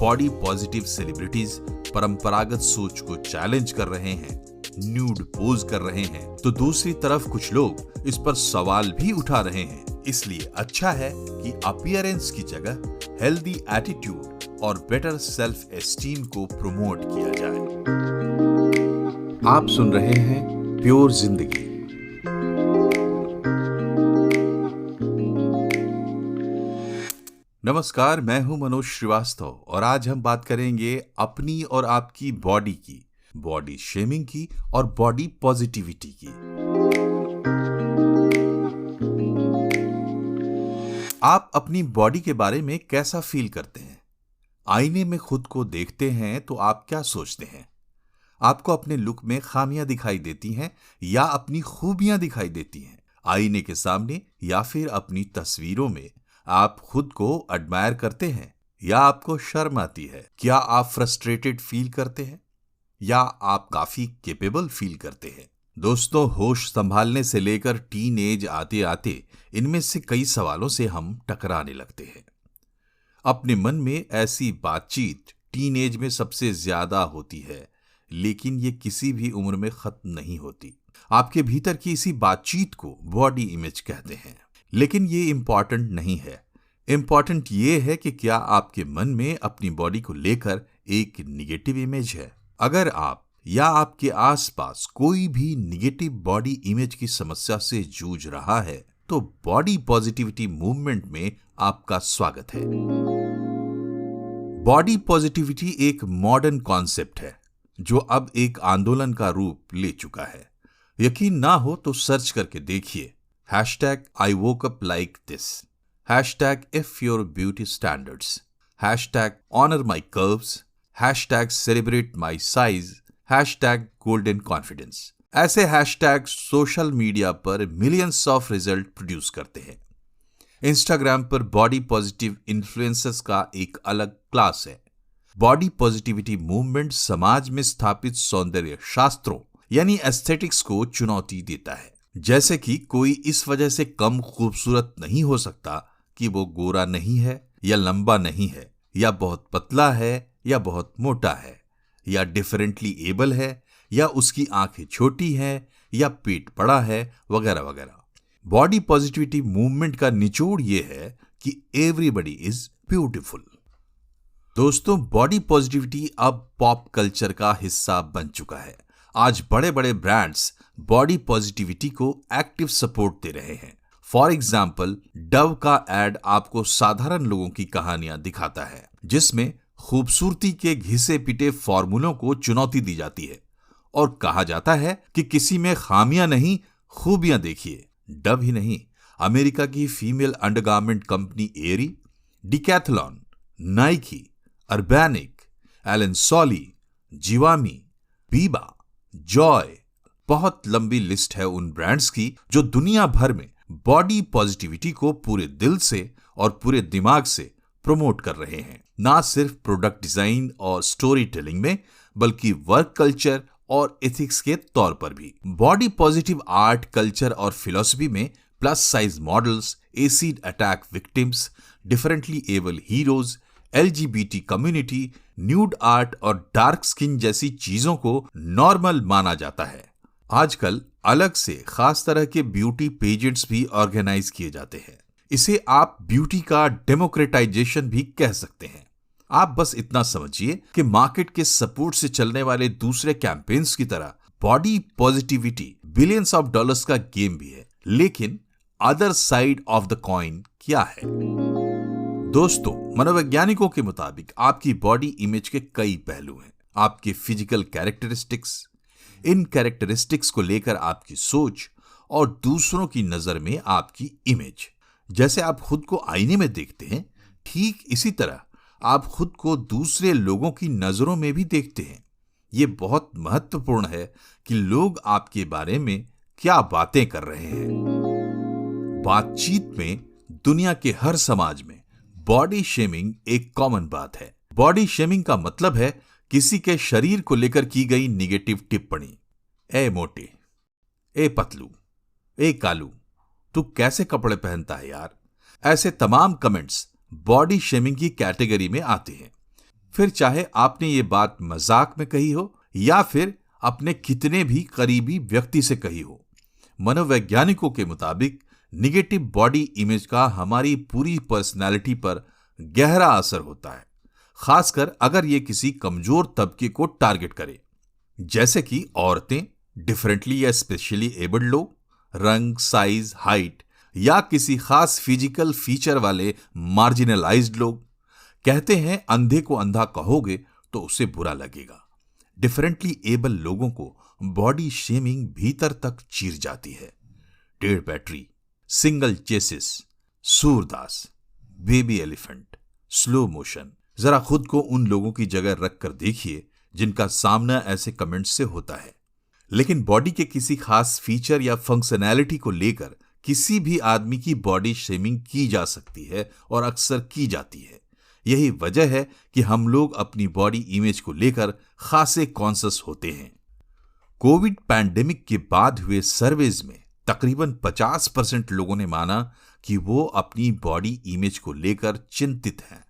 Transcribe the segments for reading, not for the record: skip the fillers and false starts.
Body positive celebrities परंपरागत सोच को चैलेंज कर रहे हैं, न्यूड पोज कर रहे हैं, तो दूसरी तरफ कुछ लोग इस पर सवाल भी उठा रहे हैं। इसलिए अच्छा है कि अपीयरेंस की जगह हेल्दी एटीट्यूड और बेटर सेल्फ एस्टीम को प्रमोट किया जाए। आप सुन रहे हैं प्योर जिंदगी। नमस्कार, मैं हूं मनोज श्रीवास्तव और आज हम बात करेंगे अपनी और आपकी बॉडी की, बॉडी शेमिंग की और बॉडी पॉजिटिविटी की। आप अपनी बॉडी के बारे में कैसा फील करते हैं? आईने में खुद को देखते हैं तो आप क्या सोचते हैं? आपको अपने लुक में खामियां दिखाई देती हैं या अपनी खूबियां दिखाई देती हैं? आईने के सामने या फिर अपनी तस्वीरों में आप खुद को एडमायर करते हैं या आपको शर्म आती है? क्या आप फ्रस्ट्रेटेड फील करते हैं या आप काफी केपेबल फील करते हैं? दोस्तों, होश संभालने से लेकर टीन एज आते आते इनमें से कई सवालों से हम टकराने लगते हैं। अपने मन में ऐसी बातचीत टीन एज में सबसे ज्यादा होती है, लेकिन ये किसी भी उम्र में खत्म नहीं होती। आपके भीतर की इसी बातचीत को बॉडी इमेज कहते हैं। लेकिन ये इंपॉर्टेंट नहीं है। इंपॉर्टेंट ये है कि क्या आपके मन में अपनी बॉडी को लेकर एक निगेटिव इमेज है। अगर आप या आपके आसपास कोई भी निगेटिव बॉडी इमेज की समस्या से जूझ रहा है, तो बॉडी पॉजिटिविटी मूवमेंट में आपका स्वागत है। बॉडी पॉजिटिविटी एक मॉडर्न कॉन्सेप्ट है जो अब एक आंदोलन का रूप ले चुका है। यकीन ना हो तो सर्च करके देखिए #I woke up like this, #if your beauty standards, #honor my curves, #celebrate my size, #golden confidence। ऐसे हैशटैग सोशल मीडिया पर मिलियंस ऑफ रिजल्ट प्रोड्यूस करते हैं। इंस्टाग्राम पर बॉडी पॉजिटिव इन्फ्लुएंसर्स का एक अलग क्लास है। बॉडी पॉजिटिविटी मूवमेंट समाज में स्थापित सौंदर्य शास्त्रों यानी एस्थेटिक्स को चुनौती देता है। जैसे कि कोई इस वजह से कम खूबसूरत नहीं हो सकता कि वो गोरा नहीं है या लंबा नहीं है या बहुत पतला है या बहुत मोटा है या डिफरेंटली एबल है या उसकी आंखें छोटी हैं या पेट बड़ा है वगैरह वगैरह। बॉडी पॉजिटिविटी मूवमेंट का निचोड़ ये है कि एवरीबॉडी इज ब्यूटीफुल। दोस्तों, बॉडी पॉजिटिविटी अब पॉप कल्चर का हिस्सा बन चुका है। आज बड़े बड़े ब्रांड्स बॉडी पॉजिटिविटी को एक्टिव सपोर्ट दे रहे हैं। फॉर एग्जाम्पल, डव का एड आपको साधारण लोगों की कहानियां दिखाता है जिसमें खूबसूरती के घिसे पिटे फॉर्मूलों को चुनौती दी जाती है और कहा जाता है कि किसी में खामियां नहीं, खूबियां देखिए। डव ही नहीं, अमेरिका की female undergarment company Aerie, Decathlon, Nike, Urbanic, Allen Solly, Zivame, Biba, Joy, बहुत लंबी लिस्ट है उन ब्रांड्स की जो दुनिया भर में बॉडी पॉजिटिविटी को पूरे दिल से और पूरे दिमाग से प्रमोट कर रहे हैं। ना सिर्फ प्रोडक्ट डिजाइन और स्टोरी टेलिंग में, बल्कि वर्क कल्चर और एथिक्स के तौर पर भी। बॉडी पॉजिटिव आर्ट, कल्चर और फिलॉसफी में plus size models, acid attack victims, differently able heroes, LGBT community, nude art और डार्क स्किन जैसी चीजों को नॉर्मल माना जाता है। आजकल अलग से खास तरह के ब्यूटी पेजेंट्स भी ऑर्गेनाइज किए जाते हैं। इसे आप ब्यूटी का डेमोक्रेटाइजेशन भी कह सकते हैं। आप बस इतना समझिए कि मार्केट के सपोर्ट से चलने वाले दूसरे कैंपेन्स की तरह body positivity billions of dollars का गेम भी है। लेकिन other side of the coin क्या है? दोस्तों, मनोवैज्ञानिकों के मुताबिक आपकी बॉडी इमेज के कई पहलू हैं। आपके फिजिकल कैरेक्टरिस्टिक्स, इन कैरेक्टरिस्टिक्स को लेकर आपकी सोच और दूसरों की नजर में आपकी इमेज। जैसे आप खुद को आईने में देखते हैं, ठीक इसी तरह आप खुद को दूसरे लोगों की नजरों में भी देखते हैं। ये बहुत महत्वपूर्ण है कि लोग आपके बारे में क्या बातें कर रहे हैं। बातचीत में दुनिया के हर समाज में बॉडी शेमिंग एक कॉमन बात है। बॉडी शेमिंग का मतलब है किसी के शरीर को लेकर की गई निगेटिव टिप्पणी। ए मोटे, ए पतलू, ए कालू, तू कैसे कपड़े पहनता है यार। ऐसे तमाम कमेंट्स बॉडी शेमिंग की कैटेगरी में आते हैं। फिर चाहे आपने ये बात मजाक में कही हो या फिर अपने कितने भी करीबी व्यक्ति से कही हो। मनोवैज्ञानिकों के मुताबिक निगेटिव बॉडी इमेज का हमारी पूरी पर्सनैलिटी पर गहरा असर होता है, खासकर अगर ये किसी कमजोर तबके को टारगेट करे, जैसे कि औरतें, डिफरेंटली या स्पेशली एबल्ड लोग, रंग, साइज, हाइट या किसी खास फिजिकल फीचर वाले मार्जिनलाइज्ड लोग। कहते हैं अंधे को अंधा कहोगे तो उसे बुरा लगेगा। डिफरेंटली एबल लोगों को बॉडी शेमिंग भीतर तक चीर जाती है। डेढ़ battery, single chassis, Surdas, baby elephant, slow motion. जरा खुद को उन लोगों की जगह रखकर देखिए जिनका सामना ऐसे कमेंट्स से होता है। लेकिन बॉडी के किसी खास फीचर या फंक्शनैलिटी को लेकर किसी भी आदमी की बॉडी शेमिंग की जा सकती है और अक्सर की जाती है। यही वजह है कि हम लोग अपनी बॉडी इमेज को लेकर खासे कॉन्शियस होते हैं। कोविड पैंडेमिक के बाद हुए सर्वेज में तकरीबन 50% लोगों ने माना कि वो अपनी बॉडी इमेज को लेकर चिंतित हैं।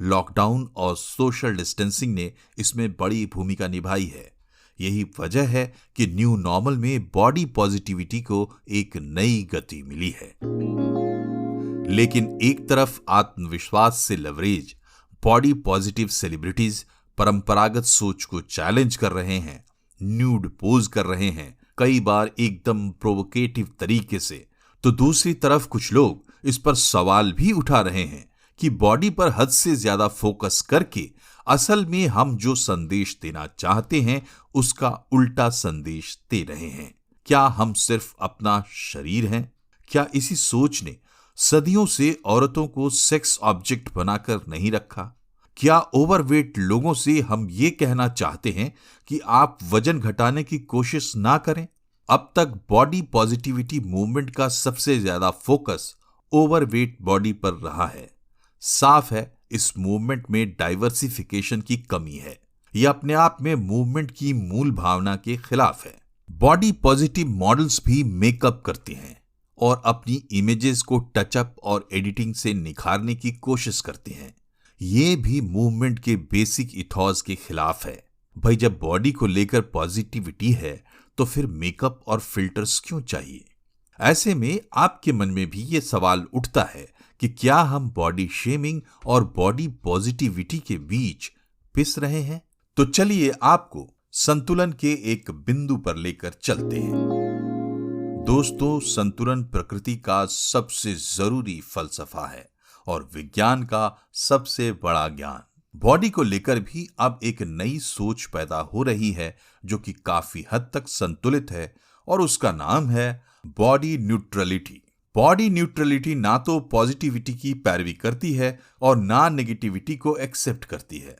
लॉकडाउन और सोशल डिस्टेंसिंग ने इसमें बड़ी भूमिका निभाई है। यही वजह है कि न्यू नॉर्मल में बॉडी पॉजिटिविटी को एक नई गति मिली है। लेकिन एक तरफ आत्मविश्वास से लवरेज बॉडी पॉजिटिव सेलिब्रिटीज परंपरागत सोच को चैलेंज कर रहे हैं, न्यूड पोज कर रहे हैं, कई बार एकदम प्रोवोकेटिव तरीके से, तो दूसरी तरफ कुछ लोग इस पर सवाल भी उठा रहे हैं कि बॉडी पर हद से ज्यादा फोकस करके असल में हम जो संदेश देना चाहते हैं उसका उल्टा संदेश दे रहे हैं। क्या हम सिर्फ अपना शरीर हैं? क्या इसी सोच ने सदियों से औरतों को सेक्स ऑब्जेक्ट बनाकर नहीं रखा? क्या ओवरवेट लोगों से हम ये कहना चाहते हैं कि आप वजन घटाने की कोशिश ना करें? अब तक बॉडी पॉजिटिविटी मूवमेंट का सबसे ज्यादा फोकस ओवरवेट बॉडी पर रहा है। साफ है इस मूवमेंट में डाइवर्सिफिकेशन की कमी है। यह अपने आप में मूवमेंट की मूल भावना के खिलाफ है। बॉडी पॉजिटिव मॉडल्स भी मेकअप करते हैं और अपनी इमेजेस को टचअप और एडिटिंग से निखारने की कोशिश करते हैं। ये भी मूवमेंट के बेसिक इथॉस के खिलाफ है। भाई, जब बॉडी को लेकर पॉजिटिविटी है तो फिर मेकअप और फिल्टर्स क्यों चाहिए? ऐसे में आपके मन में भी ये सवाल उठता है कि क्या हम बॉडी शेमिंग और बॉडी पॉजिटिविटी के बीच पिस रहे हैं? तो चलिए आपको संतुलन के एक बिंदु पर लेकर चलते हैं। दोस्तों, संतुलन प्रकृति का सबसे जरूरी फलसफा है और विज्ञान का सबसे बड़ा ज्ञान। बॉडी को लेकर भी अब एक नई सोच पैदा हो रही है जो कि काफी हद तक संतुलित है और उसका नाम है बॉडी न्यूट्रलिटी। बॉडी न्यूट्रलिटी ना तो पॉजिटिविटी की पैरवी करती है और ना नेगेटिविटी को एक्सेप्ट करती है।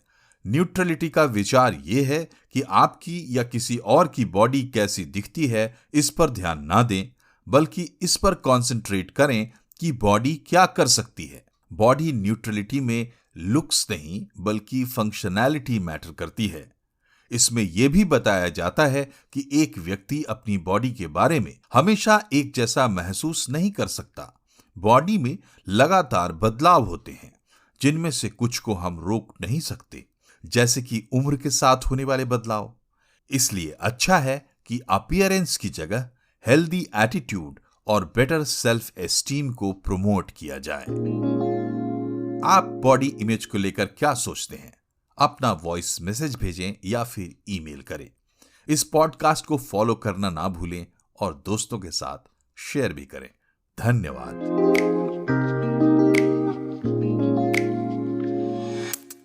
न्यूट्रलिटी का विचार यह है कि आपकी या किसी और की बॉडी कैसी दिखती है इस पर ध्यान ना दें, बल्कि इस पर कॉन्सेंट्रेट करें कि बॉडी क्या कर सकती है। बॉडी न्यूट्रलिटी में लुक्स नहीं बल्कि फंक्शनैलिटी मैटर करती है। इसमें यह भी बताया जाता है कि एक व्यक्ति अपनी बॉडी के बारे में हमेशा एक जैसा महसूस नहीं कर सकता। बॉडी में लगातार बदलाव होते हैं जिनमें से कुछ को हम रोक नहीं सकते, जैसे कि उम्र के साथ होने वाले बदलाव। इसलिए अच्छा है कि अपीयरेंस की जगह हेल्दी एटीट्यूड और बेटर सेल्फ एस्टीम को प्रमोट किया जाए। आप बॉडी इमेज को लेकर क्या सोचते हैं? अपना वॉइस मैसेज भेजें या फिर ईमेल करें। इस पॉडकास्ट को फॉलो करना ना भूलें और दोस्तों के साथ शेयर भी करें। धन्यवाद।